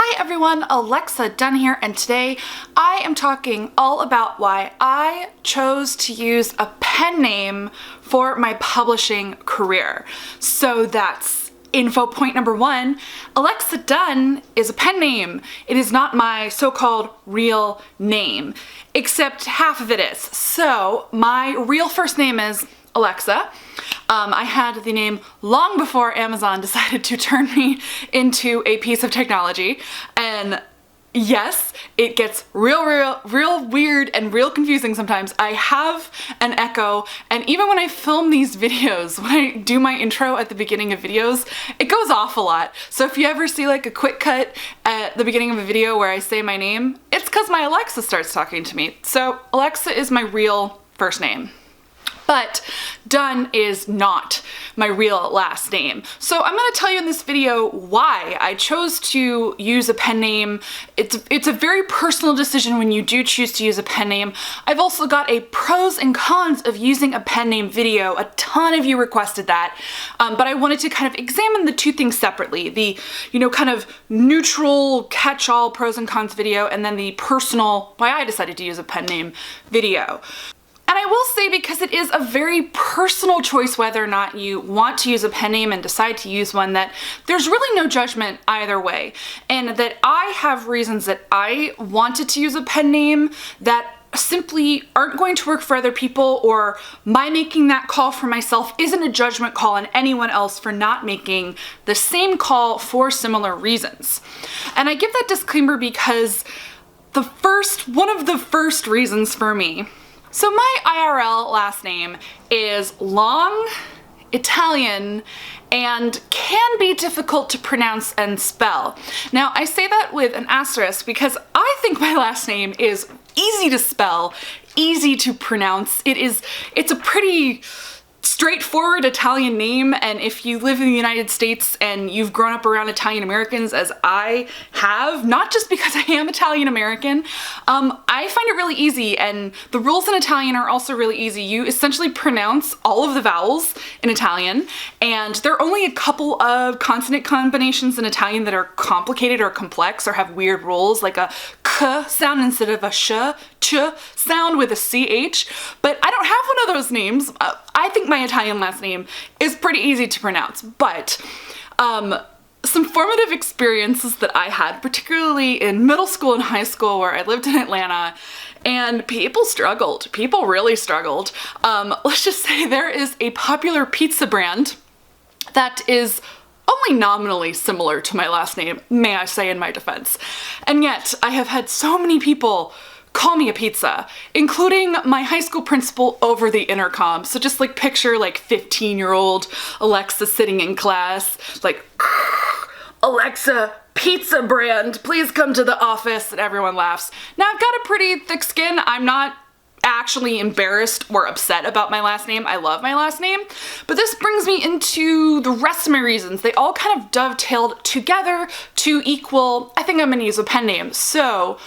Hi everyone, Alexa Dunn here, and today I am talking all about why I chose to use a pen name for my publishing career. So that's info point number one. Alexa Dunn is a pen name. It is not my so-called real name, except half of it is. So my real first name is Alexa. I had the name long before Amazon decided to turn me into a piece of technology, and yes, it gets real weird and real confusing sometimes. I have an echo, and even when I film these videos, when I do my intro at the beginning of videos, it goes off a lot. So if you ever see like a quick cut at the beginning of a video where I say my name, it's because my Alexa starts talking to me. So Alexa is my real first name. But Dunn is not my real last name. So I'm going to tell you in this video why I chose to use a pen name. It's a very personal decision when you do choose to use a pen name. I've also got a pros and cons of using a pen name video. A ton of you requested that, but I wanted to kind of examine the two things separately. The, kind of neutral catch-all pros and cons video, and then the personal why I decided to use a pen name video. And I will say, because it is a very personal choice whether or not you want to use a pen name and decide to use one, that there's really no judgment either way. And that I have reasons that I wanted to use a pen name that simply aren't going to work for other people, or my making that call for myself isn't a judgment call on anyone else for not making the same call for similar reasons. And I give that disclaimer because one of the first reasons for me. So my IRL last name is long, Italian, and can be difficult to pronounce and spell. Now, I say that with an asterisk because I think my last name is easy to spell, easy to pronounce. It's a pretty straightforward Italian name, and if you live in the United States and you've grown up around Italian Americans as I have, not just because I am Italian American, I find it really easy, and the rules in Italian are also really easy. You essentially pronounce all of the vowels in Italian, and there are only a couple of consonant combinations in Italian that are complicated or complex or have weird rules, like a k sound instead of a sh sound with a ch, but I don't have one of those names. I think my Italian last name is pretty easy to pronounce, but some formative experiences that I had, particularly in middle school and high school where I lived in Atlanta, and people really struggled. Let's just say there is a popular pizza brand that is only nominally similar to my last name, may I say in my defense. And yet I have had so many people call me a pizza, including my high school principal over the intercom. So just like picture like 15-year-old Alexa sitting in class, like, Alexa, pizza brand, please come to the office, and everyone laughs. Now I've got a pretty thick skin. I'm not actually embarrassed or upset about my last name. I love my last name, but this brings me into the rest of my reasons. They all kind of dovetailed together to equal, I think I'm gonna use a pen name. So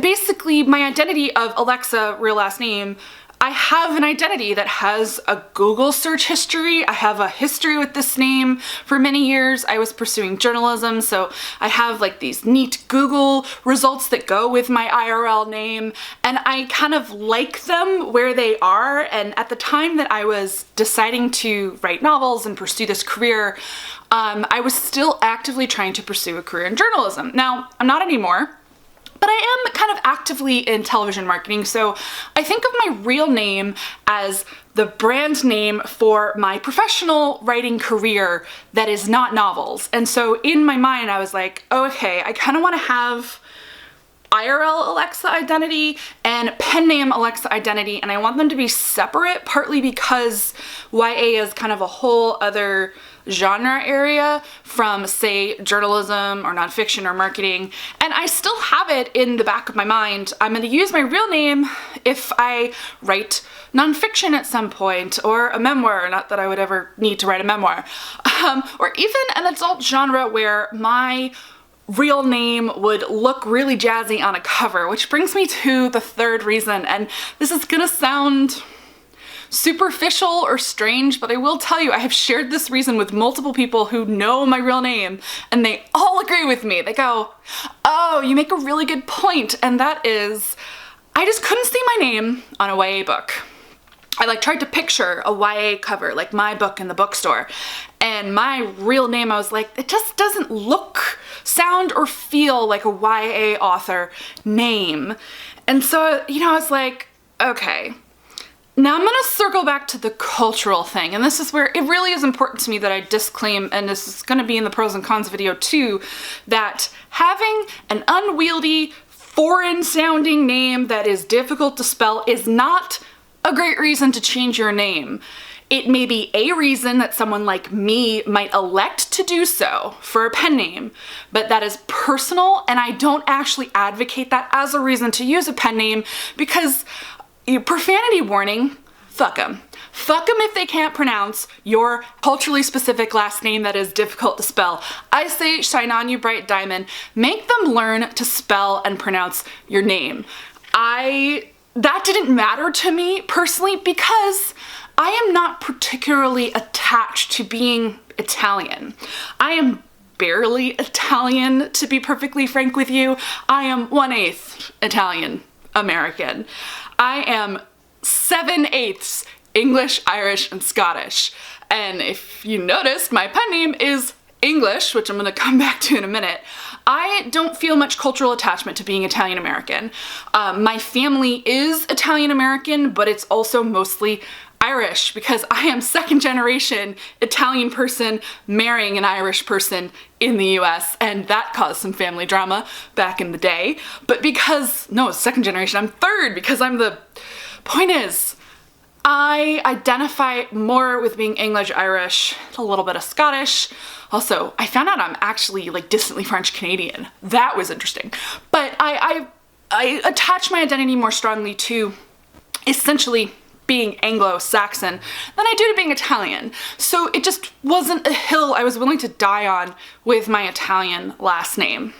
basically, my identity of Alexa, real last name, I have an identity that has a Google search history. I have a history with this name for many years. I was pursuing journalism, so I have like these neat Google results that go with my IRL name, and I kind of like them where they are. And at the time that I was deciding to write novels and pursue this career, I was still actively trying to pursue a career in journalism. Now, I'm not anymore, but I am kind of actively in television marketing, so I think of my real name as the brand name for my professional writing career that is not novels. And so in my mind I was like, oh, okay, I kind of want to have IRL Alexa identity and pen name Alexa identity, and I want them to be separate, partly because YA is kind of a whole other genre area from, say, journalism or nonfiction or marketing, and I still have it in the back of my mind. I'm going to use my real name if I write nonfiction at some point, or a memoir, not that I would ever need to write a memoir, or even an adult genre where my real name would look really jazzy on a cover, which brings me to the third reason, and this is gonna sound superficial or strange, but I will tell you, I have shared this reason with multiple people who know my real name, and they all agree with me. They go, oh, you make a really good point, and that is, I just couldn't see my name on a YA book. I tried to picture a YA cover, like my book in the bookstore, and my real name, I was like, it just doesn't look, sound, or feel like a YA author name. And so, I was like, okay. Now I'm gonna circle back to the cultural thing, and this is where it really is important to me that I disclaim, and this is gonna be in the pros and cons video too, that having an unwieldy, foreign-sounding name that is difficult to spell is not a great reason to change your name. It may be a reason that someone like me might elect to do so for a pen name, but that is personal, and I don't actually advocate that as a reason to use a pen name because, profanity warning, fuck them. Fuck them if they can't pronounce your culturally specific last name that is difficult to spell. I say shine on you bright diamond. Make them learn to spell and pronounce your name. That didn't matter to me personally because I am not particularly attached to being Italian. I am barely Italian, to be perfectly frank with you. I am 1/8 Italian American. I am 7/8 English, Irish, and Scottish. And if you noticed, my pen name is English, which I'm gonna come back to in a minute. I don't feel much cultural attachment to being Italian American. My family is Italian American, but it's also mostly Irish because I am second generation Italian person marrying an Irish person in the US, and that caused some family drama back in the day. But second generation, I'm third because point is, I identify more with being English, Irish, a little bit of Scottish. Also, I found out I'm actually distantly French Canadian. That was interesting. But I attach my identity more strongly to essentially being Anglo-Saxon than I do to being Italian. So it just wasn't a hill I was willing to die on with my Italian last name.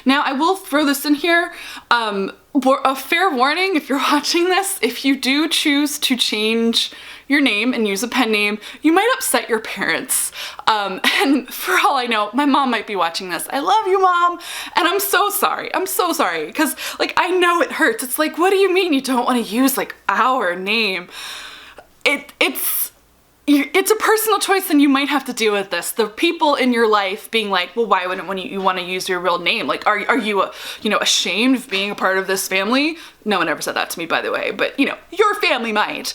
Now, I will throw this in here, a fair warning if you're watching this, if you do choose to change your name and use a pen name, you might upset your parents. And for all I know, my mom might be watching this. I love you, Mom, and I'm so sorry. I'm so sorry, because I know it hurts. It's like, what do you mean you don't want to use our name? It's a personal choice and you might have to deal with this. The people in your life being like, well, why wouldn't you want to use your real name? Are you ashamed of being a part of this family? No one ever said that to me, by the way, but your family might.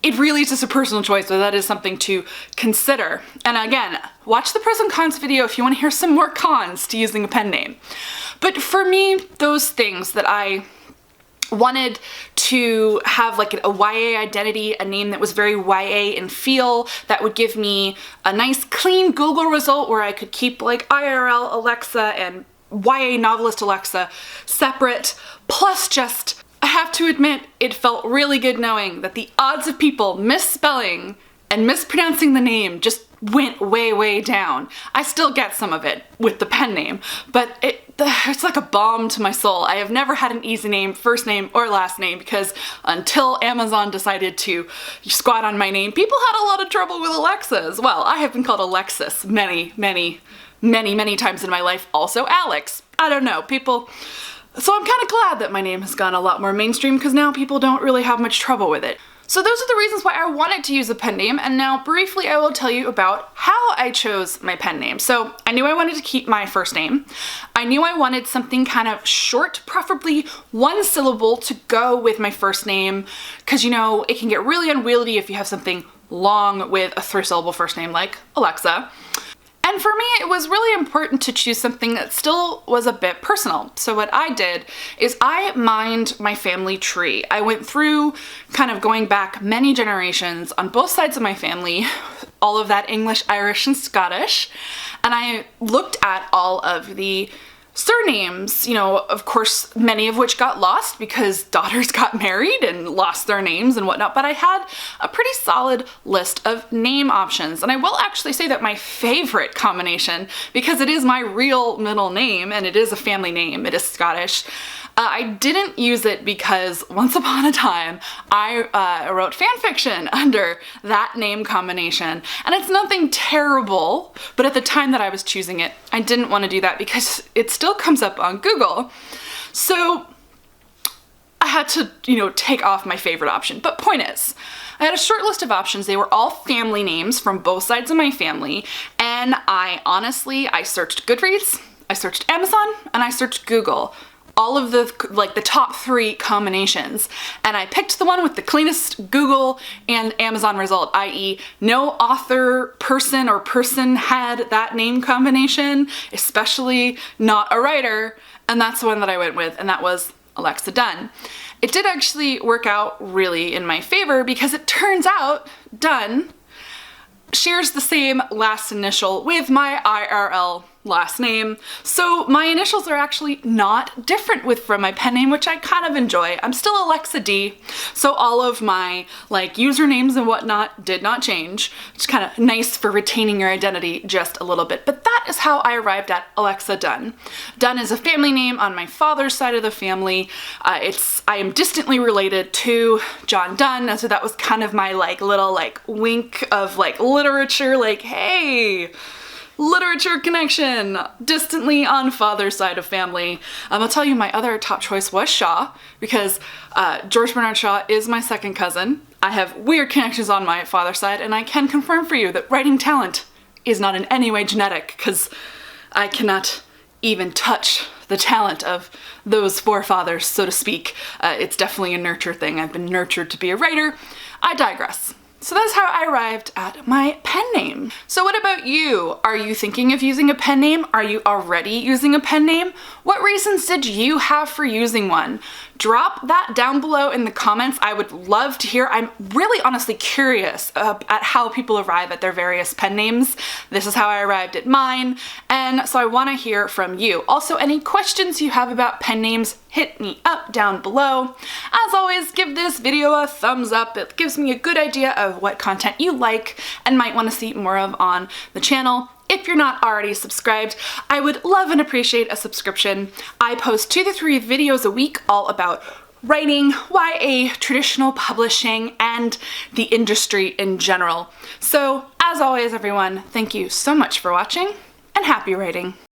It really is just a personal choice, but that is something to consider. And again, watch the pros and cons video if you want to hear some more cons to using a pen name. But for me, those things that I wanted to have a YA identity, a name that was very YA in feel, that would give me a nice clean Google result where I could keep IRL Alexa and YA novelist Alexa separate, plus just, I have to admit, it felt really good knowing that the odds of people misspelling and mispronouncing the name just went way, way down. I still get some of it with the pen name, but it's like a balm to my soul. I have never had an easy name, first name or last name, because until Amazon decided to squat on my name, people had a lot of trouble with Alexa as well. I have been called Alexis many, many, many, many times in my life. Also Alex. I don't know, people. So I'm kind of glad that my name has gone a lot more mainstream because now people don't really have much trouble with it. So those are the reasons why I wanted to use a pen name, and now briefly I will tell you about how I chose my pen name. So I knew I wanted to keep my first name. I knew I wanted something kind of short, preferably one syllable, to go with my first name, because it can get really unwieldy if you have something long with a 3-syllable first name like Alexa. And for me, it was really important to choose something that still was a bit personal. So what I did is I mined my family tree. I went through kind of going back many generations on both sides of my family, all of that English, Irish, and Scottish, and I looked at all of the surnames, of course, many of which got lost because daughters got married and lost their names and whatnot, but I had a pretty solid list of name options. And I will actually say that my favorite combination, because it is my real middle name and it is a family name, it is Scottish, I didn't use it because once upon a time I wrote fan fiction under that name combination, and it's nothing terrible, but at the time that I was choosing it, I didn't want to do that because it still comes up on Google. So I had to, take off my favorite option. But point is, I had a short list of options. They were all family names from both sides of my family, and I searched Goodreads, I searched Amazon, and I searched Google. All of the top 3 combinations, and I picked the one with the cleanest Google and Amazon result, i.e. no author, person, or person had that name combination, especially not a writer, and that's the one that I went with, and that was Alexa Donne. It did actually work out really in my favor because it turns out Donne shares the same last initial with my IRL last name, so my initials are actually not different from my pen name, which I kind of enjoy. I'm still Alexa D, so all of my usernames and whatnot did not change. It's kind of nice for retaining your identity just a little bit, but that is how I arrived at Alexa Donne. Donne is a family name on my father's side of the family. I am distantly related to John Donne, so that was kind of my little wink of literature, hey, literature connection, distantly on father's side of family. I'll tell you my other top choice was Shaw, because George Bernard Shaw is my second cousin. I have weird connections on my father's side, and I can confirm for you that writing talent is not in any way genetic, because I cannot even touch the talent of those forefathers, so to speak. It's definitely a nurture thing. I've been nurtured to be a writer. I digress. So that's how I arrived at my pen name. So what about you? Are you thinking of using a pen name? Are you already using a pen name? What reasons did you have for using one? Drop that down below in the comments. I would love to hear. I'm really honestly curious at how people arrive at their various pen names. This is how I arrived at mine, and so I want to hear from you. Also, any questions you have about pen names, hit me up down below. As always, give this video a thumbs up. It gives me a good idea of what content you like and might want to see more of on the channel. If you're not already subscribed, I would love and appreciate a subscription. I post 2 to 3 videos a week all about writing, YA, traditional publishing, and the industry in general. So, as always, everyone, thank you so much for watching, and happy writing!